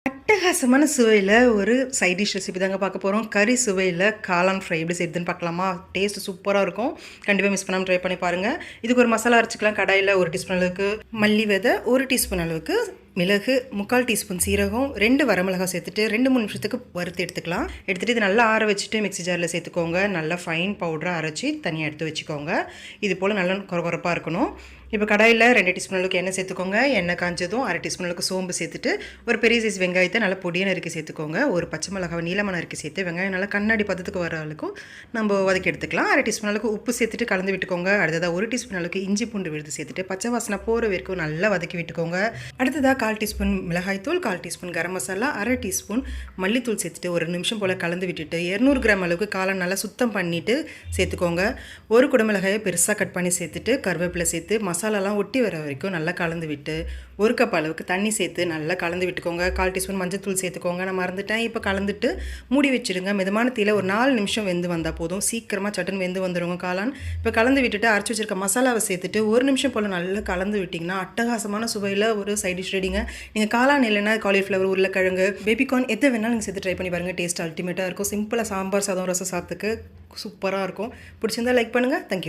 அட்டகாசமான சுவையில ஒரு side dish recipe தாங்க பார்க்க போறோம். கறி சுவையில காளான் ஃப்ரை எப்படி செய்றதுன்னு பார்க்கலாமா? டேஸ்ட் சூப்பரா இருக்கும். கண்டிப்பா மிஸ் பண்ணாம ட்ரை பண்ணி பாருங்க. இதுக்கு ஒரு மசாலா அரைச்சுக்கலாம். கடாயில 1 டீஸ்பூன் அளவுக்கு மல்லி விதை, 1 டீஸ்பூன் அளவுக்கு மிளகு, 3/4 டீஸ்பூன் சீரகம், 2 வரமிளகாய் சேர்த்துட்டு 2, 3 நிமிஷத்துக்கு வறுத்து எடுத்துக்கலாம். எடுத்துட்டு இது நல்லா ஆற வச்சுட்டு மிக்ஸி ஜாரில் சேர்த்துக்கோங்க. நல்லா ஃபைன் பவுடரா அரைச்சி தனியாக எடுத்து வச்சுக்கோங்க. இது போல் நல்லா கொரகொரப்பாக இருக்கணும். இப்போ கடாயில் 2 டீஸ்பூன் அளவுக்கு எண்ணெய் சேர்த்துக்கோங்க. எண்ணெய் காஞ்சதும் 1/2 டீஸ்பூன் அளவுக்கு சோம்பு சேர்த்துட்டு ஒரு பெரிய சைஸ் வெங்காயத்தை நல்லா பொடியாக நறுக்கி சேர்த்துக்கோங்க. ஒரு பச்சை மிளகாவை நீளமாக நறுக்கி சேர்த்து வெங்காயம் நல்லா கண்ணாடி பதத்துக்கு வர அளவுக்கு நம்ம வதக்கி எடுத்துக்கலாம். 1/2 டீஸ்பூன் அளவுக்கு உப்பு சேர்த்துட்டு கலந்து விட்டுக்கோங்க. அடுத்ததாக 1 டீஸ்பூன் அளவுக்கு இஞ்சி பூண்டு விழுது சேர்த்துட்டு பச்சை வாசனை போகிற வரைக்கும் நல்லா வதக்கி விட்டுக்கோங்க. அடுத்ததாக 1/4 டீஸ்பூன் மிளகாய்த்தூள், 1/4 டீஸ்பூன் கரம் மசாலா, 1/2 டீஸ்பூன் மல்லித்தூள் சேர்த்துட்டு ஒரு நிமிஷம் போல் கலந்து விட்டுட்டு 200 கிராம் அளவுக்கு காளான் நல்லா சுத்தம் பண்ணிவிட்டு சேர்த்துக்கோங்க. ஒரு குடமிளகாயை பெருசாக கட் பண்ணி சேர்த்துட்டு கருவேப்பிலை சேர்த்து மசாலாலாம் ஒட்டி வர வரைக்கும் நல்லா கலந்து விட்டு 1 கப் அளவுக்கு தண்ணி சேர்த்து நல்லா கலந்து விட்டுக்கோங்க. 1/4 டீஸ்பூன் மஞ்சள் சேர்த்துக்கோங்க. நான் மறந்துட்டேன். இப்போ கலந்துட்டு மூடி வச்சுடுங்க. மிதமான தீயில ஒரு 4 நிமிஷம் வெந்து வந்தால் போதும். சீக்கிரமாக சட்டுன்னு வெந்து வந்துடுங்க காளான். இப்போ கலந்து விட்டுட்டு அரைச்சி வச்சிருக்க மசாலாவை சேர்த்துட்டு 1 நிமிஷம் போல் நல்லா கலந்து விட்டிங்கன்னா அட்டகாசமான சுவையில் ஒரு சைட் டிஷ் ரெடிங்க. நீங்கள் காளான் இல்லைன்னா காலிஃப்ளவர், உருளைக்கிழங்கு, பேபிகார்ன் எது வேணாலும் நீங்கள் சேர்த்து ட்ரை பண்ணி பாருங்கள். டேஸ்ட் அல்டிமேட்டாக இருக்கும். சிம்பிளாக சாம்பார் சாதம், ரசம் சாதத்துக்கு சூப்பராக இருக்கும். பிடிச்சிருந்தா லைக் பண்ணுங்கள். தேங்க்யூ.